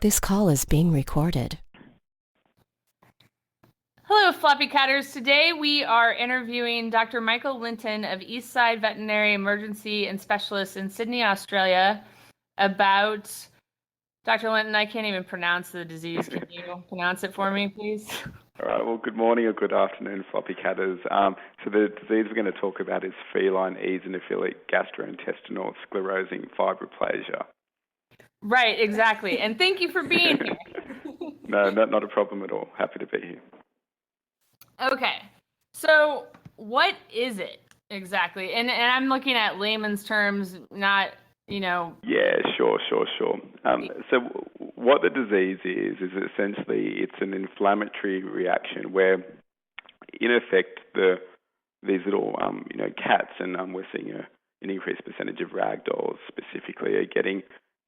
This call is being recorded. Hello, Floppycatters. Today we are interviewing Dr. Michael Linton of Eastside Veterinary Emergency and Specialist in Sydney, Australia, about Dr. Linton. I can't even pronounce the disease. Can you pronounce it for me, please? All right. Well, good morning or good afternoon, Floppycatters. So the disease we're going to talk about is Feline Eosinophilic Gastrointestinal Sclerosing Fibroplasia. Right, exactly. And thank you for being here. No, not a problem at all. Happy to be here. Okay. So what is it exactly? And I'm looking at layman's terms, not, Yeah, sure. So what the disease is essentially it's an inflammatory reaction where, in effect, these little cats, and we're seeing an increased percentage of Ragdolls specifically, are getting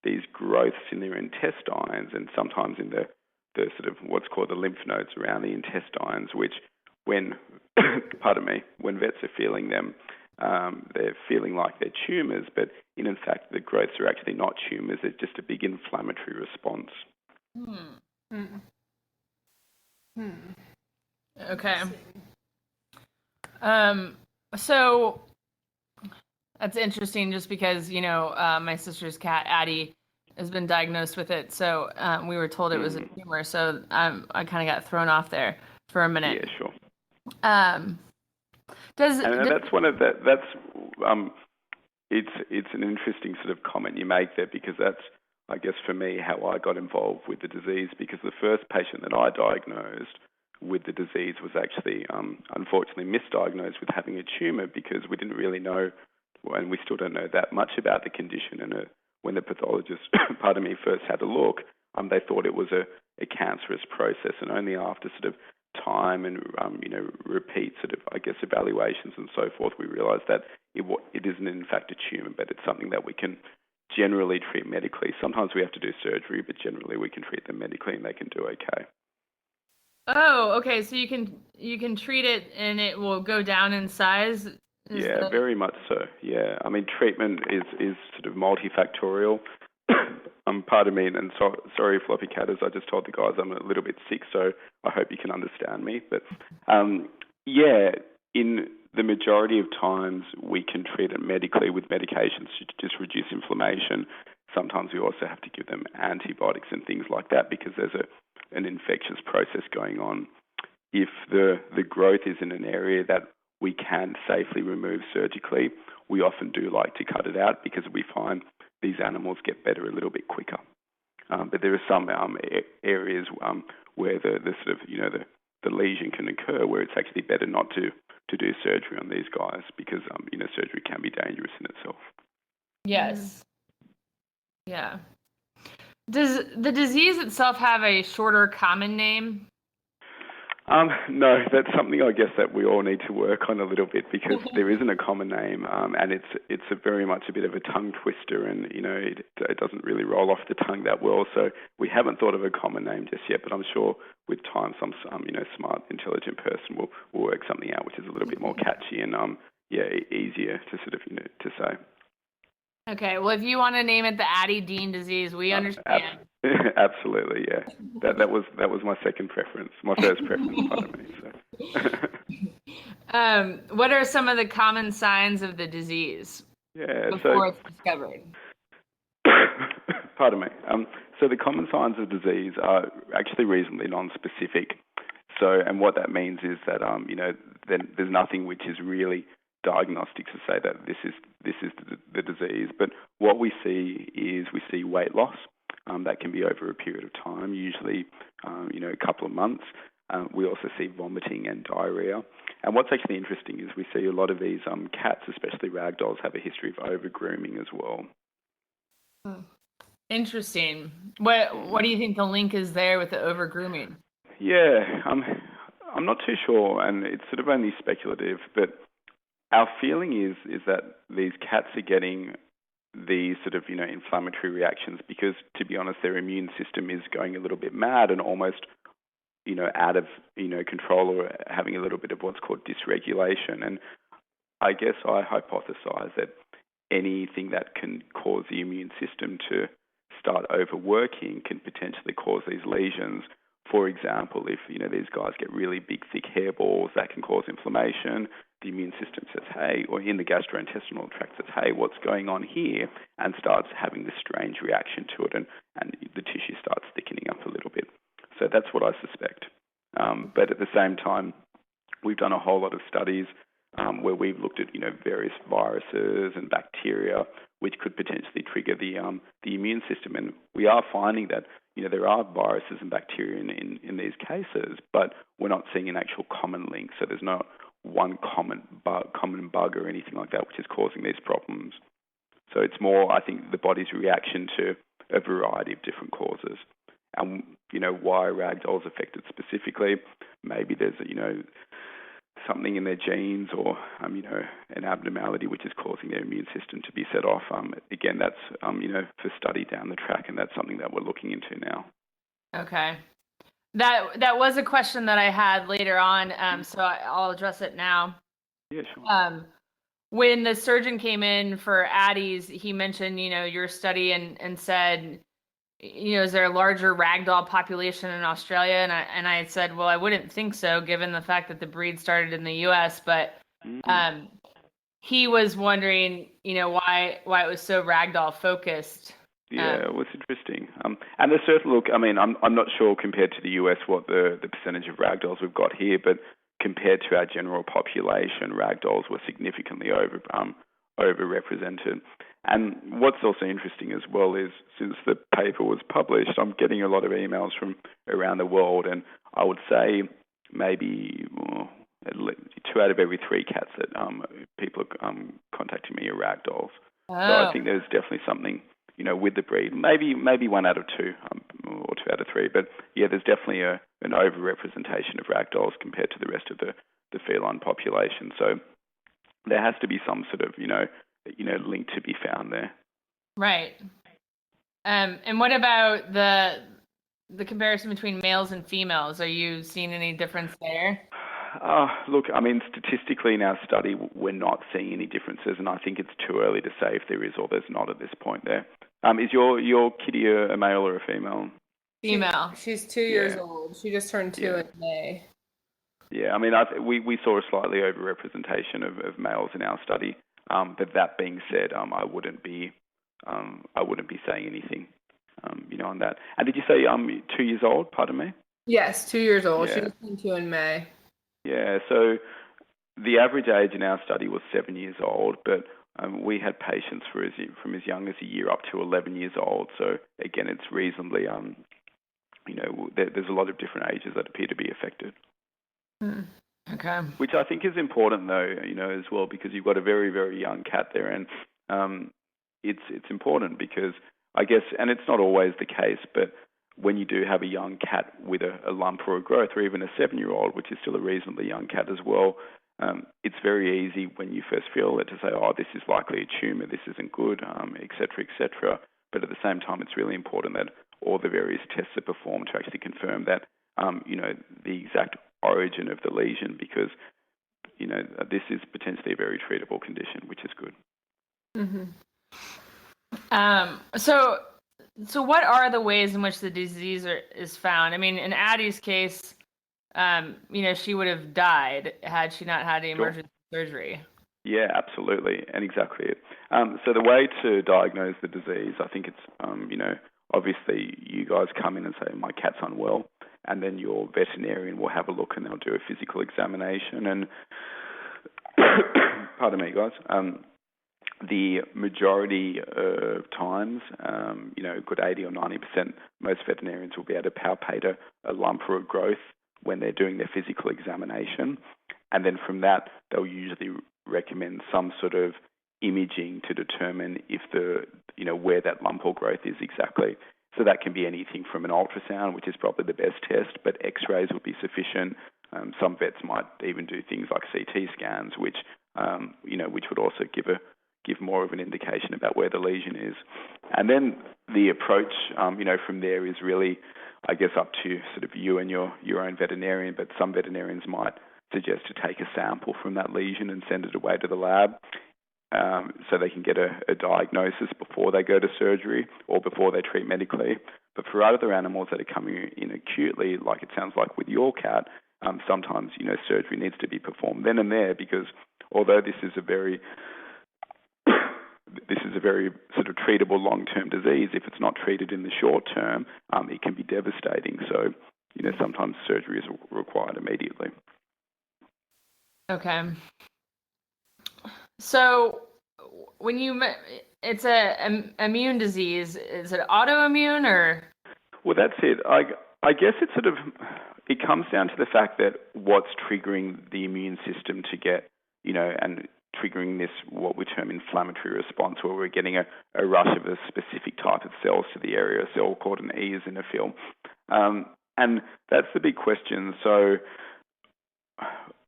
these growths in their intestines and sometimes in the sort of what's called the lymph nodes around the intestines, which when when vets are feeling them, they're feeling like they're tumours, but in fact the growths are actually not tumours, it's just a big inflammatory response. Okay. So that's interesting just because, my sister's cat, Addie, has been diagnosed with it. So we were told it was a tumor. So I kind of got thrown off there for a minute. Yeah, sure. That's one of that's it's an interesting sort of comment you make there, because that's, I guess, for me, how I got involved with the disease, because the first patient that I diagnosed with the disease was actually unfortunately misdiagnosed with having a tumour, because we didn't really know, and we still don't know that much about the condition. And when the pathologist, first had a look, they thought it was a cancerous process, and only after sort of time and repeat sort of, I guess, evaluations and so forth, we realised that it isn't in fact a tumour, but it's something that we can generally treat medically. Sometimes we have to do surgery, but generally we can treat them medically and they can do okay. Oh, okay. So you can treat it and it will go down in size? Very much so. Yeah, I mean, treatment is sort of multifactorial. Pardon me, and sorry, Floppycatters, I just told the guys I'm a little bit sick, so I hope you can understand me. But in the majority of times we can treat it medically with medications to just reduce inflammation. Sometimes we also have to give them antibiotics and things like that because there's an infectious process going on. If the growth is in an area that we can safely remove surgically, we often do like to cut it out because we find these animals get better a little bit quicker. But there are some areas where the sort of, the lesion can occur where it's actually better not to do surgery on these guys because, surgery can be dangerous in itself. Yes. Yeah. Does the disease itself have a shorter common name? No, that's something I guess that we all need to work on a little bit because there isn't a common name, and it's very much a bit of a tongue twister, and it doesn't really roll off the tongue that well. So we haven't thought of a common name just yet, but I'm sure with time some smart, intelligent person will work something out which is a little bit more catchy and easier to sort of to say. Okay, well, if you want to name it the Addie Dean disease, we understand. Absolutely, yeah. That was my second preference, my first preference, pardon me. So. What are some of the common signs of the disease before it's discovered? Pardon me. So the common signs of disease are actually reasonably non-specific. So, and what that means is that there's nothing which is really diagnostic to say that this is the disease. But what we see is weight loss. That can be over a period of time, usually a couple of months. We also see vomiting and diarrhea. And what's actually interesting is we see a lot of these cats, especially Ragdolls, have a history of over-grooming as well. Interesting. What do you think the link is there with the over-grooming? Yeah, I'm not too sure, and it's sort of only speculative, but our feeling is that these cats are getting these sort of, inflammatory reactions because, to be honest, their immune system is going a little bit mad and almost, out of, control or having a little bit of what's called dysregulation. And I guess I hypothesize that anything that can cause the immune system to start overworking can potentially cause these lesions. For example, if these guys get really big, thick hairballs, that can cause inflammation. The immune system says, hey, or in the gastrointestinal tract says, hey, what's going on here? And starts having this strange reaction to it, and the tissue starts thickening up a little bit. So that's what I suspect. But at the same time, we've done a whole lot of studies where we've looked at various viruses and bacteria which could potentially trigger the immune system, and we are finding that there are viruses and bacteria in these cases, but we're not seeing an actual common link. So there's not one common bug or anything like that which is causing these problems. So it's more, I think, the body's reaction to a variety of different causes. And why Ragdoll's affected specifically, maybe there's something in their genes or an abnormality which is causing their immune system to be set off. Again, that's for study down the track, and that's something that we're looking into now. Okay, that was a question that I had later on, so I'll address it now. Yeah, sure. When the surgeon came in for Addie's, he mentioned your study and said, is there a larger Ragdoll population in Australia? And I said, well, I wouldn't think so, given the fact that the breed started in the U.S. But he was wondering, why it was so Ragdoll focused. Yeah, it was interesting. And there's certain look. I mean, I'm not sure compared to the US what the percentage of Ragdolls we've got here, but compared to our general population, Ragdolls were significantly overrepresented. And what's also interesting as well is, since the paper was published, I'm getting a lot of emails from around the world, and I would say maybe 2 out of every 3 cats that people are contacting me are Ragdolls. Oh. So I think there's definitely something, with the breed. Maybe 1 out of 2 or 2 out of 3. But yeah, there's definitely an overrepresentation of Ragdolls compared to the rest of the feline population. So there has to be some sort of, link to be found there. Right. And what about the comparison between males and females? Are you seeing any difference there? Look, I mean, statistically in our study, we're not seeing any differences, and I think it's too early to say if there is or there's not at this point there. Is your kitty a male or a female? Female. She's 2 years old. She just turned 2 in May. Yeah, I mean, we saw a slightly overrepresentation of males in our study. But that being said, I wouldn't be saying anything, on that. And did you say 2 years old? Pardon me. Yes, 2 years old. Yeah. She just turned 2 in May. Yeah. So the average age in our study was 7 years old, but we had patients from as young as a year up to 11 years old. So again, it's reasonably, there's a lot of different ages that appear to be affected. Okay. Which I think is important, though, as well, because you've got a very, very young cat there, and it's important because I guess, and it's not always the case, but when you do have a young cat with a lump or a growth, or even a 7-year-old, which is still a reasonably young cat as well, it's very easy when you first feel it to say, oh, this is likely a tumour, this isn't good, et cetera, et cetera. But at the same time, it's really important that all the various tests are performed to actually confirm that, the exact origin of the lesion, because, this is potentially a very treatable condition, which is good. Mm-hmm. So what are the ways in which the disease is found? I mean, in Addie's case, she would have died had she not had the emergency surgery. Yeah, absolutely, and exactly it. So the way to diagnose the disease, I think it's, obviously you guys come in and say, my cat's unwell, and then your veterinarian will have a look and they'll do a physical examination. And pardon me, guys. The majority of times, a good 80 or 90%, most veterinarians will be able to palpate a lump or a growth when they're doing their physical examination. And then from that, they'll usually recommend some sort of imaging to determine if where that lump or growth is exactly. So that can be anything from an ultrasound, which is probably the best test, but X-rays would be sufficient. Some vets might even do things like CT scans, which would also give more of an indication about where the lesion is. And then the approach, from there is really, I guess, up to sort of you and your own veterinarian, but some veterinarians might suggest to take a sample from that lesion and send it away to the lab. so they can get a diagnosis before they go to surgery or before they treat medically. But for other animals that are coming in acutely, like it sounds like with your cat, sometimes, surgery needs to be performed then and there, because although this is a very sort of treatable long-term disease, if it's not treated in the short term, it can be devastating. So, sometimes surgery is required immediately. Okay. So when it's a immune disease, is it autoimmune or? Well, that's it. I guess it comes down to the fact that what's triggering the immune system to get, and triggering this, what we term inflammatory response, where we're getting a rush of a specific type of cells to the area, a cell called an eosinophil. And that's the big question. So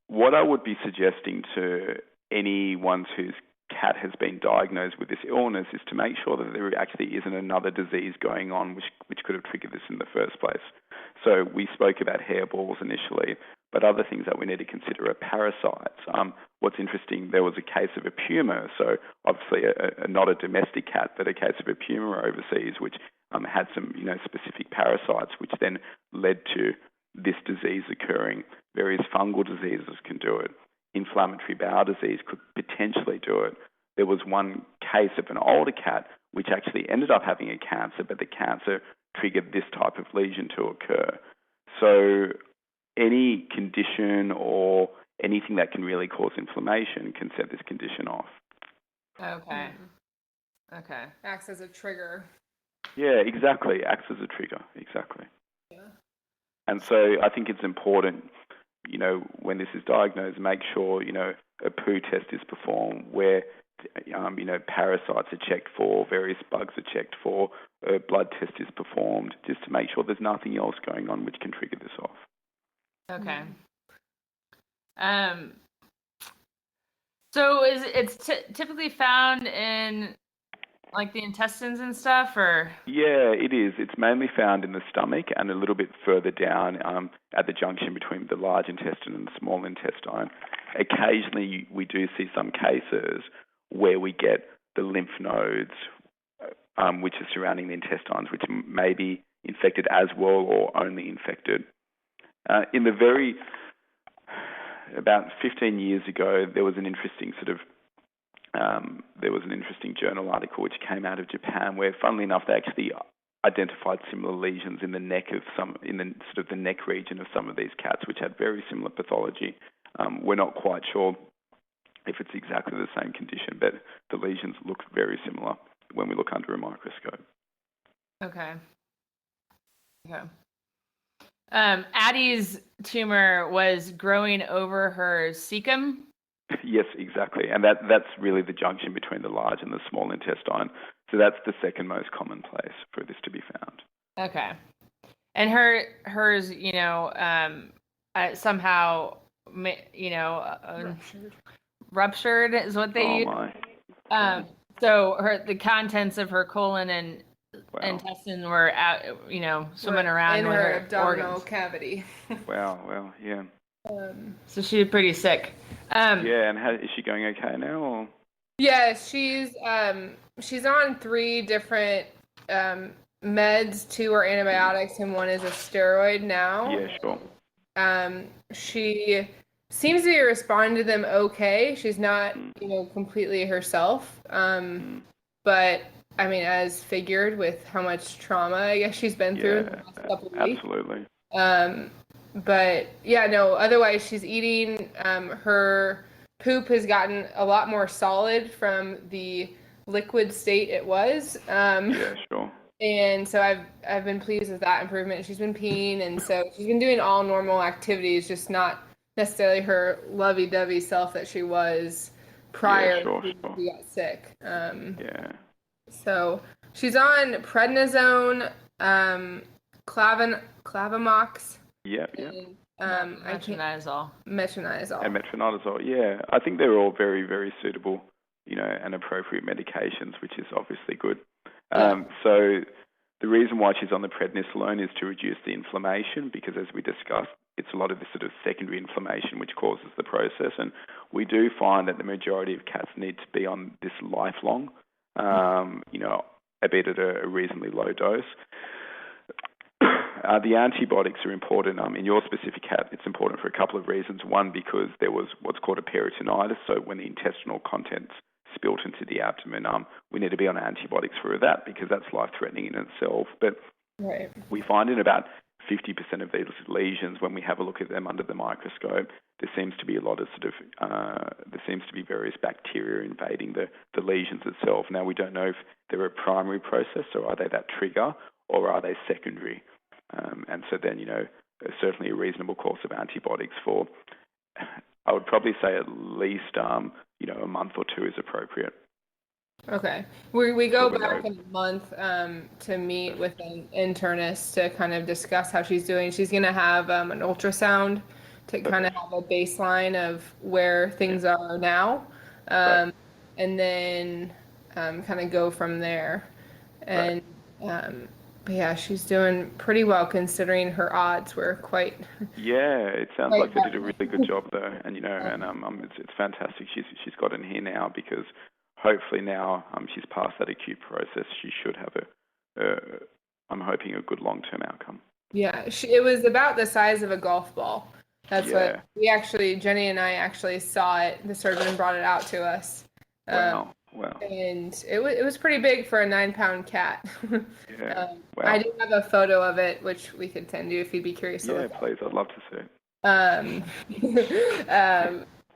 what I would be suggesting to anyone whose cat has been diagnosed with this illness is to make sure that there actually isn't another disease going on which could have triggered this in the first place. So we spoke about hairballs initially, but other things that we need to consider are parasites. What's interesting, there was a case of a puma, so obviously not a domestic cat, but a case of a puma overseas, which had some specific parasites, which then led to this disease occurring. Various fungal diseases can do it. Inflammatory bowel disease could potentially do it. There was one case of an older cat which actually ended up having a cancer, but the cancer triggered this type of lesion to occur. So any condition or anything that can really cause inflammation can set this condition off. Okay. Okay. Acts as a trigger. Yeah, exactly. Acts as a trigger. Exactly. Yeah. And so I think it's important, when this is diagnosed, make sure, a poo test is performed where, parasites are checked for, various bugs are checked for, a blood test is performed, just to make sure there's nothing else going on which can trigger this off. Okay. So it's typically found in like the intestines and stuff, or? Yeah, it is. It's mainly found in the stomach and a little bit further down at the junction between the large intestine and the small intestine. Occasionally, we do see some cases where we get the lymph nodes, which are surrounding the intestines, which may be infected as well or only infected. About 15 years ago, there was an interesting journal article which came out of Japan where, funnily enough, they actually identified similar lesions in the neck the neck region of some of these cats, which had very similar pathology. We're not quite sure if it's exactly the same condition, but the lesions look very similar when we look under a microscope. Okay. Addie's tumor was growing over her cecum. Yes, exactly. And that's really the junction between the large and the small intestine. So that's the second most common place for this to be found. Okay. And hers, somehow, ruptured is what they use. My. So the contents of her colon and intestine were out, swimming around in with her her abdominal organs. cavity. Wow, well, yeah. So she's pretty sick. Yeah, and is she going okay now? Or? Yeah, she's on 3 different meds. 2 are antibiotics and 1 is a steroid now. Yeah, sure. She seems to be responding to them okay. She's not, completely herself. But I mean, as figured with how much trauma I guess she's been through in the last couple of weeks. Absolutely. But yeah, no, otherwise she's eating. Her poop has gotten a lot more solid from the liquid state it was. Yeah, sure. And so I've been pleased with that improvement. She's been peeing, and so she's been doing all normal activities, just not necessarily her lovey-dovey self that she was prior to she got sick. Yeah. So she's on prednisone, Clavamox. Yep. And, metronidazole. And metronidazole, yeah. I think they're all very, very suitable, and appropriate medications, which is obviously good. So the reason why she's on the prednisolone is to reduce the inflammation, because as we discussed, it's a lot of this sort of secondary inflammation which causes the process. And we do find that the majority of cats need to be on this lifelong, albeit at a reasonably low dose. The antibiotics are important. In your specific cat, it's important for a couple of reasons. One, because there was what's called a peritonitis, so when the intestinal contents spilt into the abdomen, we need to be on antibiotics for that because that's life-threatening in itself. But we find in about 50% of these lesions, when we have a look at them under the microscope, there seems to be a lot of there seems to be various bacteria invading the lesions itself. Now, we don't know if they're a primary process, or are they that trigger, or are they secondary? And so then, certainly a reasonable course of antibiotics for, I would probably say at least, a month or two is appropriate. Okay. We go back in a month to meet with an internist to kind of discuss how she's doing. She's going to have an ultrasound to kind of have a baseline of where things are now, and then kind of go from there. And but yeah, she's doing pretty well considering her odds were quite. Yeah, it sounds like they did a really good job though, and it's fantastic. She's got in here now because hopefully now she's past that acute process. She should have I'm hoping a good long-term outcome. Yeah, it was about the size of a golf ball. That's what Jenny and I actually saw it. The surgeon brought it out to us. Wow. And it was pretty big for a 9-pound cat. Wow. I do have a photo of it, which we could send you if you'd be curious. Yeah, please. I'd love to see it.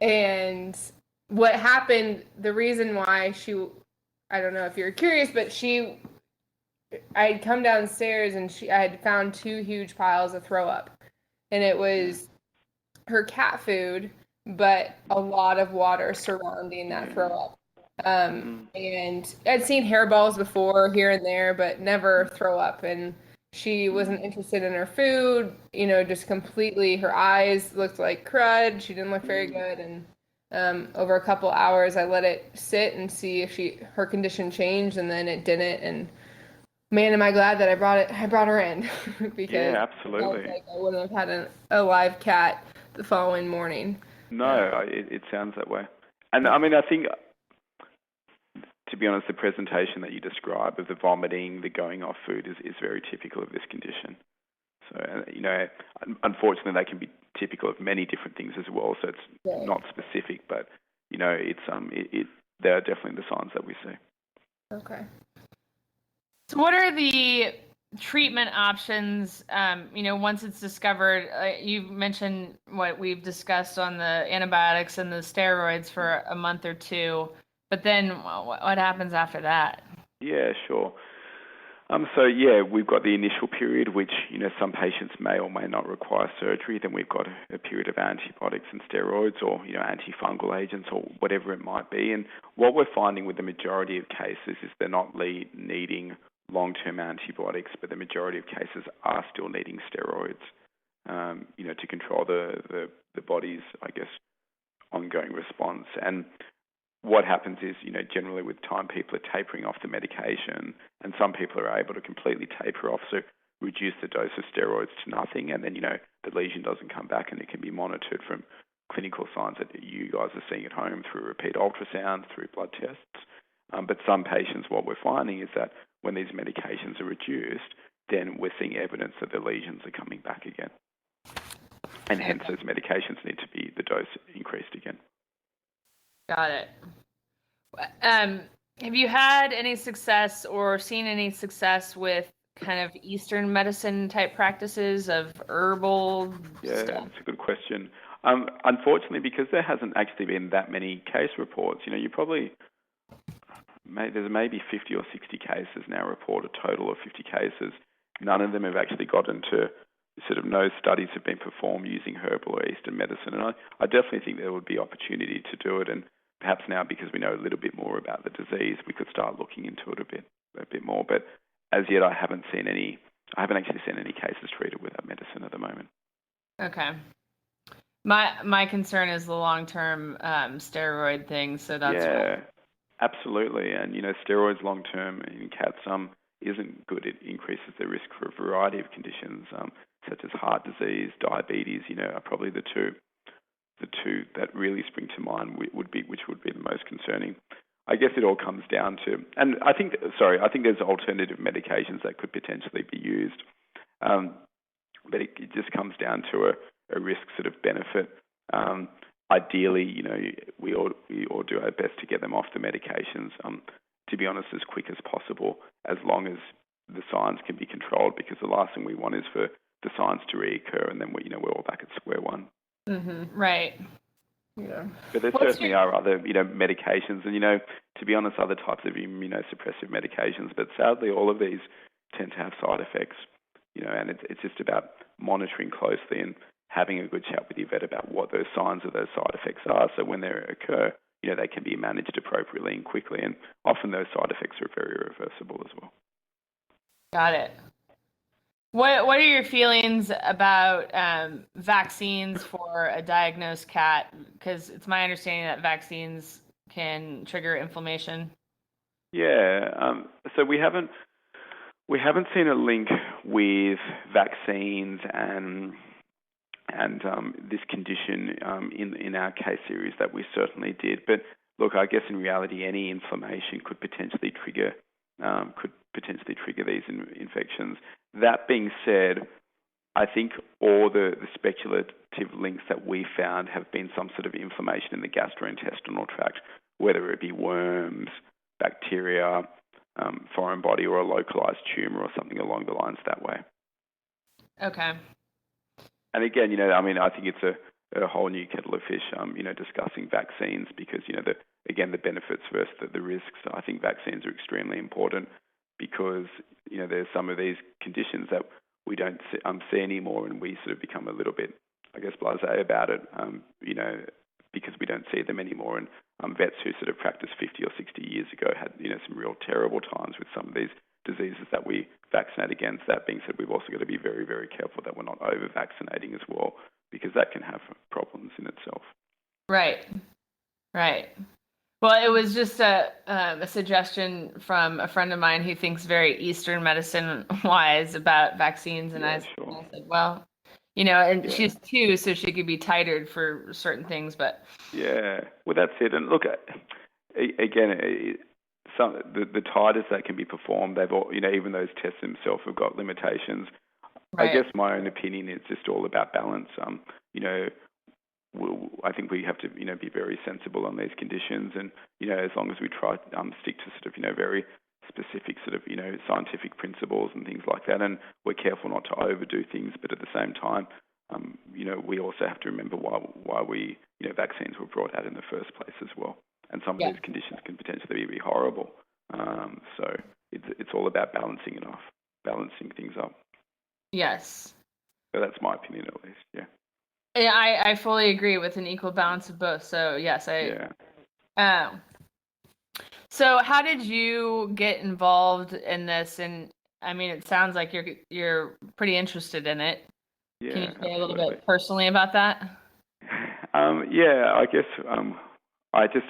And what happened, the reason why I don't know if you're curious, but I'd come downstairs and I had found 2 huge piles of throw up. And it was her cat food, but a lot of water surrounding that throw up. And I'd seen hairballs before here and there, but never throw up. And she wasn't interested in her food, just completely, her eyes looked like crud. She didn't look very good. And over a couple hours, I let it sit and see if her condition changed, and then it didn't. And man, am I glad that I brought her in because absolutely. I wouldn't have had a live cat the following morning. No, it sounds that way. And I mean, I think, to be honest, the presentation that you described of the vomiting, the going off food is very typical of this condition. So, unfortunately, they can be typical of many different things as well. So it's not specific, but it's they are definitely the signs that we see. Okay. So, what are the treatment options? Once it's discovered, you've mentioned what we've discussed on the antibiotics and the steroids for a month or two. But then what happens after that? Yeah, sure. We've got the initial period, which, some patients may or may not require surgery. Then we've got a period of antibiotics and steroids or, antifungal agents or whatever it might be. And what we're finding with the majority of cases is they're not needing long-term antibiotics, but the majority of cases are still needing steroids, to control the body's, ongoing response. And what happens is, generally with time, people are tapering off the medication, and some people are able to completely taper off, so reduce the dose of steroids to nothing, and then, the lesion doesn't come back, and it can be monitored from clinical signs that you guys are seeing at home through repeat ultrasound, through blood tests. But some patients, what we're finding is that when these medications are reduced, then we're seeing evidence that the lesions are coming back again. And hence those medications need to be the dose increased again. Got it. Have you had any success or seen any success with kind of Eastern medicine type practices of herbal stuff? Yeah, that's a good question. Unfortunately, because there hasn't actually been that many case reports, there's maybe 50 or 60 cases now reported, a total of 50 cases. None of them have actually gotten to no studies have been performed using herbal or Eastern medicine. And I definitely think there would be opportunity to do it. And perhaps now, because we know a little bit more about the disease, we could start looking into it a bit more. But as yet, I haven't actually seen any cases treated with that medicine at the moment. Okay. My concern is the long-term steroid thing, so that's absolutely. And steroids long-term in cats, isn't good. It increases the risk for a variety of conditions, such as heart disease, diabetes. Are probably the two that really spring to mind, which would be the most concerning. I guess it all comes down to, and I think there's alternative medications that could potentially be used, but it just comes down to a risk sort of benefit. Ideally, we all do our best to get them off the medications, to be honest, as quick as possible, as long as the signs can be controlled, because the last thing we want is for the signs to reoccur and then we're all back at square one. Mm-hmm. Right. Yeah. But there certainly are other, medications and, to be honest, other types of immunosuppressive medications. But sadly, all of these tend to have side effects, and it's just about monitoring closely and having a good chat with your vet about what those signs of those side effects are. So when they occur, they can be managed appropriately and quickly. And often those side effects are very reversible as well. Got it. What are your feelings about vaccines for a diagnosed cat? Because it's my understanding that vaccines can trigger inflammation. Yeah. So we haven't seen a link with vaccines and this condition in our case series that we certainly did. But look, I guess in reality, any inflammation could potentially trigger these infections. That being said, I think all the speculative links that we found have been some sort of inflammation in the gastrointestinal tract, whether it be worms, bacteria, foreign body, or a localized tumor or something along the lines that way. Okay. And again, I think it's a whole new kettle of fish, discussing vaccines because, the benefits versus the risks. I think vaccines are extremely important because, there's some of these conditions that we don't see anymore, and we sort of become a little bit, I guess, blasé about it, because we don't see them anymore. And vets who sort of practiced 50 or 60 years ago had, some real terrible times with some of these diseases that we vaccinate against. That being said, we've also got to be very, very careful that we're not over-vaccinating as well, because that can have problems in itself. Right. Well, it was just a suggestion from a friend of mine who thinks very Eastern medicine-wise about vaccines, and I said, well, and she's 2, so she could be titered for certain things, but... Yeah, well, that's it. And look, again, the titers that can be performed, they've all, even those tests themselves have got limitations. Right. I guess my own opinion is just all about balance. I think we have to, be very sensible on these conditions, and as long as we try stick to sort of, very specific sort of, scientific principles and things like that, and we're careful not to overdo things, but at the same time, we also have to remember why we, vaccines were brought out in the first place as well, and some of these conditions can potentially be horrible. So it's all about balancing things up. Yes. So that's my opinion, at least. Yeah. Yeah, I fully agree with an equal balance of both. So yes, So how did you get involved in this? And I mean, it sounds like you're pretty interested in it. Yeah, can you say a little bit personally about that? I guess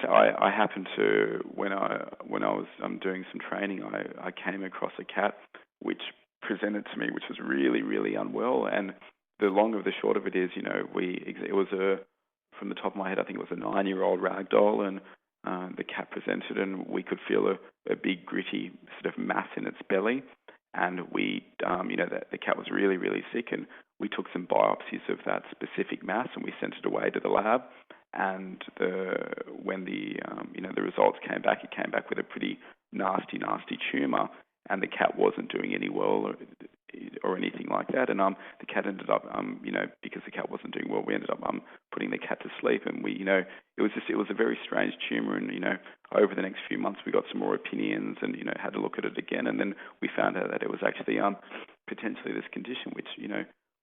I happened to when I was doing some training, I came across a cat which presented to me, which was really, really unwell. And the long of the short of it is, it was from the top of my head, I think it was a 9-year-old Ragdoll, and the cat presented, and we could feel a big gritty sort of mass in its belly, and we, the cat was really, really sick, and we took some biopsies of that specific mass, and we sent it away to the lab, and when the results came back, it came back with a pretty nasty tumor, and the cat wasn't doing any well or anything like that. And the cat ended up, because the cat wasn't doing well, we ended up putting the cat to sleep. And we, it was a very strange tumor. And over the next few months, we got some more opinions and had to look at it again. And then we found out that it was actually potentially this condition, which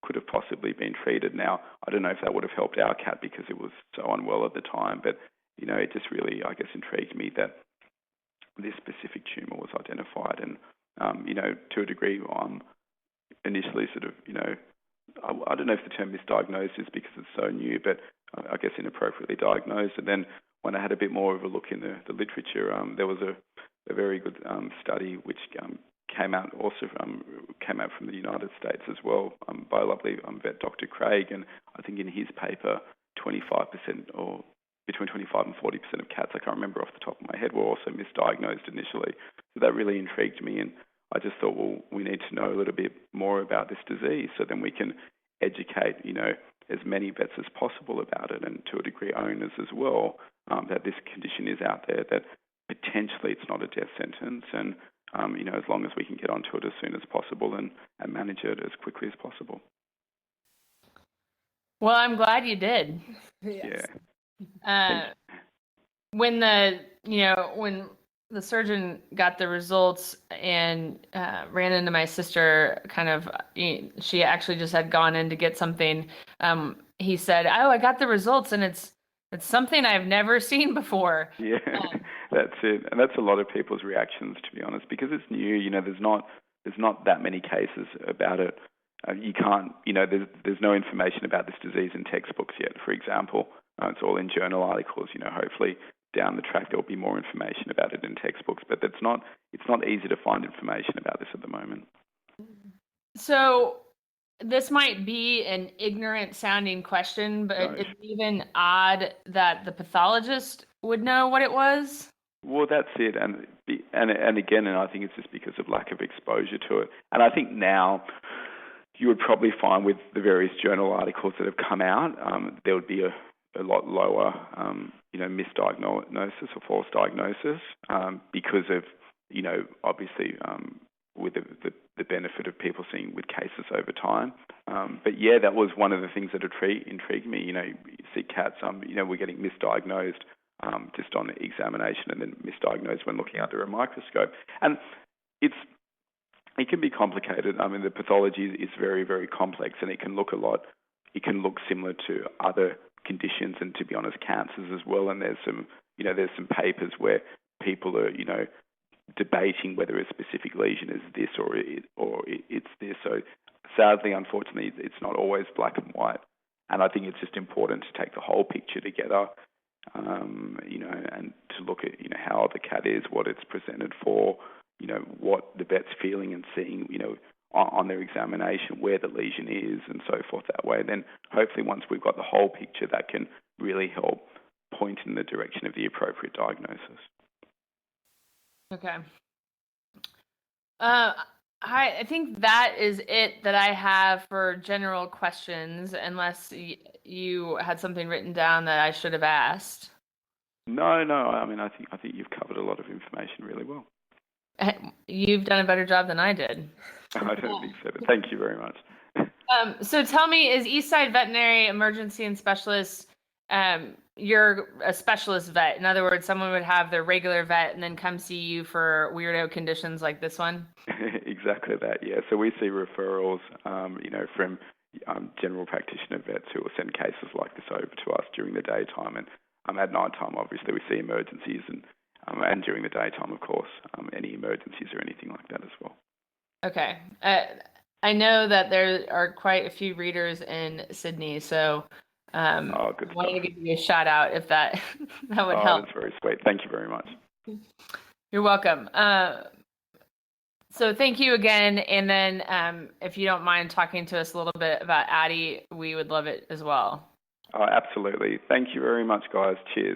could have possibly been treated. Now, I don't know if that would have helped our cat because it was so unwell at the time, but it just really, I guess, intrigued me that this specific tumor was identified. And to a degree, initially sort of, I don't know if the term misdiagnosed is because it's so new, but I guess inappropriately diagnosed. And then when I had a bit more of a look in the literature, there was a very good study which came out from the United States as well, by a lovely vet, Dr. Craig, and I think in his paper, 25% or between 25 and 40% of cats, I can't remember off the top of my head, were also misdiagnosed initially. So that really intrigued me, and I just thought, well, we need to know a little bit more about this disease so then we can educate, as many vets as possible about it, and to a degree owners as well, that this condition is out there, that potentially it's not a death sentence, and as long as we can get onto it as soon as possible and manage it as quickly as possible. Well, I'm glad you did. Yes. Yeah. When the surgeon got the results and ran into my sister, she actually just had gone in to get something. He said, "Oh, I got the results, and it's something I've never seen before." Yeah, that's it, and that's a lot of people's reactions, to be honest, because it's new. There's not that many cases about it. You can't, there's no information about this disease in textbooks yet. For example, it's all in journal articles. Hopefully down the track there'll be more information about it in textbooks, but it's not easy to find information about this at the moment. So this might be an ignorant sounding question, but it's even odd that the pathologist would know what it was. Well, that's it, and again, I think it's just because of lack of exposure to it. And I think now you would probably find with the various journal articles that have come out, there would be a lot lower, misdiagnosis or false diagnosis, because of, obviously, with the benefit of people seeing with cases over time. But yeah, that was one of the things that intrigued me. You see cats, we're getting misdiagnosed just on examination, and then misdiagnosed when looking under a microscope. And it can be complicated. I mean, the pathology is very, very complex, and it can look similar to other conditions, and to be honest, cancers as well. And there's some papers where people are, debating whether a specific lesion is this or it's this. So sadly, unfortunately, it's not always black and white. And I think it's just important to take the whole picture together, and to look at, how the cat is, what it's presented for, what the vet's feeling and seeing, on their examination, where the lesion is, and so forth that way. Then hopefully once we've got the whole picture, that can really help point in the direction of the appropriate diagnosis. Okay. I think that is it that I have for general questions, unless you had something written down that I should have asked. No. I mean, I think you've covered a lot of information really well. You've done a better job than I did. I don't think so, but thank you very much. So tell me, is Eastside Veterinary Emergency and Specialist, you're a specialist vet? In other words, someone would have their regular vet and then come see you for weirdo conditions like this one? Exactly that, yeah. So we see referrals, from general practitioner vets who will send cases like this over to us during the daytime. And at night time, obviously, we see emergencies, and during the daytime, of course, any emergencies or anything like that as well. Okay. I know that there are quite a few readers in Sydney, so I wanted to give you a shout out if that would help. That's very sweet. Thank you very much. You're welcome. So thank you again. And then if you don't mind talking to us a little bit about Addie, we would love it as well. Absolutely. Thank you very much, guys. Cheers.